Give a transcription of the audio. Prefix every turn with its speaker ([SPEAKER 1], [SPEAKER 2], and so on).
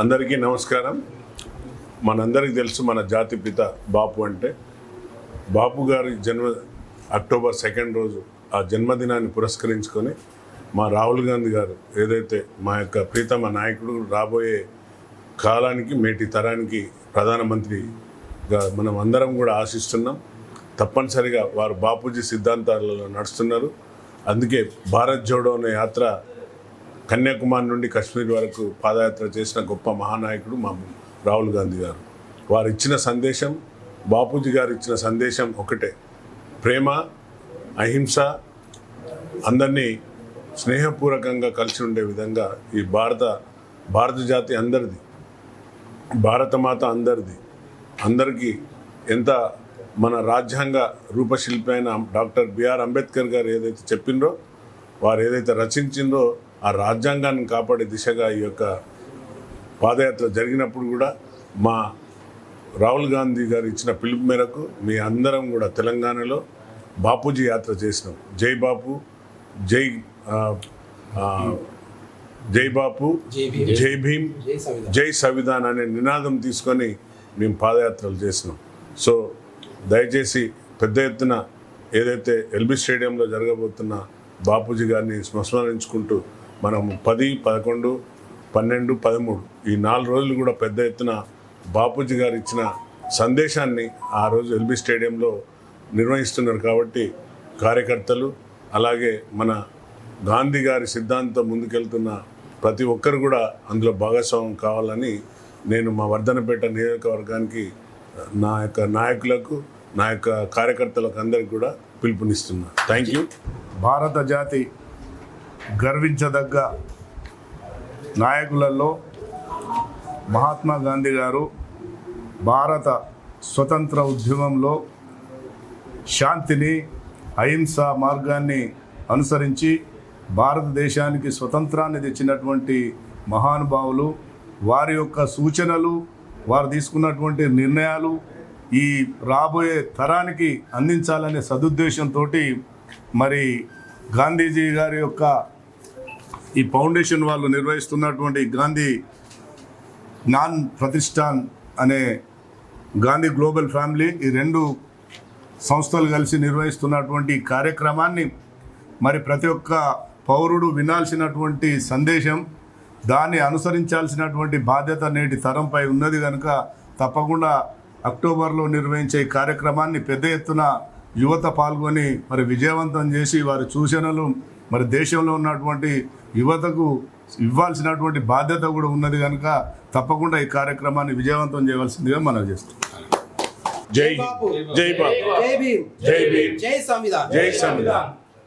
[SPEAKER 1] అందరికీ నమస్కారం. మనందరికీ తెలుసు మన జాతి పిత బాపు అంటే. బాపు గారి అక్టోబర్ 2 రోజు ఆ జన్మదినాన్ని పురస్కరించుకొని మా రాహుల్ గాంధీ గారు ఏదైతే మా యొక్క ప్రీతమ నాయకుడు రాబోయే కాలానికి మేటి తరానికి ప్రధానమంత్రిగా మనం అందరం కూడా ఆశిస్తున్నాం. తప్పనిసరిగా వారు బాపూజీ సిద్ధాంతాలలో నడుస్తున్నారు. అందుకే భారత్ జోడో అనే యాత్ర కన్యాకుమారి నుండి కాశ్మీర్ వరకు పాదయాత్ర చేసిన గొప్ప మహానాయకుడు మా రాహుల్ గాంధీ గారు. వారు ఇచ్చిన సందేశం, బాపూజీ గారు ఇచ్చిన సందేశం ఒకటే: ప్రేమ, అహింస, అందరినీ స్నేహపూర్వకంగా కలిసి ఉండే విధంగా ఈ భారత జాతి అందరిది, భారతమాత అందరిది. అందరికీ ఎంత మన రాజ్యాంగ రూపశిల్పి అయిన డాక్టర్ బిఆర్ అంబేద్కర్ గారు ఏదైతే చెప్పిండ్రో, వారు ఏదైతే రచించిందో ఆ రాజ్యాంగాన్ని కాపాడే దిశగా ఈ యొక్క పాదయాత్ర జరిగినప్పుడు కూడా మా రాహుల్ గాంధీ గారు ఇచ్చిన పిలుపు మేరకు మీ అందరం కూడా తెలంగాణలో బాపూజీ యాత్ర చేసినాం. జై బాపు, జై బాపు, జై భీమ్, జై సంవిధాన్ అనే నినాదం తీసుకొని మేము పాదయాత్రలు చేసినాం. సో దయచేసి పెద్ద ఎత్తున ఏదైతే ఎల్బీ స్టేడియంలో జరగబోతున్న బాపూజీ గారిని స్మరించుకుంటూ మనం 10, 11, 12, 13 ఈ 4 రోజులు కూడా పెద్ద ఎత్తున బాపూజీ గారు ఇచ్చిన సందేశాన్ని ఆ రోజు ఎల్బీ స్టేడియంలో నిర్వహిస్తున్నారు. కాబట్టి కార్యకర్తలు అలాగే మన గాంధీ గారి సిద్ధాంతం ముందుకెళ్తున్న ప్రతి ఒక్కరు కూడా అందులో భాగస్వామ్యం కావాలని నేను మా వర్ధనపేట నియోజకవర్గానికి నా యొక్క నాయకులకు, నా యొక్క కార్యకర్తలకు అందరికీ కూడా పిలుపునిస్తున్నా. Thank you.
[SPEAKER 2] భారత జాతి గర్వించదగ్గ నాయకులలో మహాత్మా గాంధీ గారు భారత స్వతంత్ర ఉద్యమంలో శాంతిని, అహింస మార్గాన్ని అనుసరించి భారతదేశానికి స్వతంత్రాన్ని తెచ్చినటువంటి మహానుభావులు. వారి యొక్క సూచనలు, వారు తీసుకున్నటువంటి నిర్ణయాలు ఈ రాబోయే తరానికి అందించాలనే సదుద్దేశంతో మరి గాంధీజీ గారి యొక్క ఈ ఫౌండేషన్ వాళ్ళు నిర్వహిస్తున్నటువంటి గాంధీ జ్ఞాన్ ప్రతిష్టాన్ అనే గాంధీ గ్లోబల్ ఫ్యామిలీ, ఈ 2 సంస్థలు కలిసి నిర్వహిస్తున్నటువంటి కార్యక్రమాన్ని మరి ప్రతి ఒక్క పౌరుడు వినాల్సినటువంటి సందేశం, దాన్ని అనుసరించాల్సినటువంటి బాధ్యత నేటి తరంపై ఉన్నది కనుక తప్పకుండా అక్టోబర్లో నిర్వహించే కార్యక్రమాన్ని పెద్ద ఎత్తున యువత పాల్గొని మరి విజయవంతం చేసి వారి సూచనలు మరి దేశంలో ఉన్నటువంటి యువతకు ఇవ్వాల్సినటువంటి బాధ్యత కూడా ఉన్నది కనుక తప్పకుండా ఈ కార్యక్రమాన్ని విజయవంతం చేయవలసిందిగా మనం చేస్తాం.
[SPEAKER 1] జై బాపు, జై బాపు,
[SPEAKER 3] జై భీమ్,
[SPEAKER 1] జై భీమ్,
[SPEAKER 3] జై సంవిధాన్,
[SPEAKER 1] జై సంవిధాన్.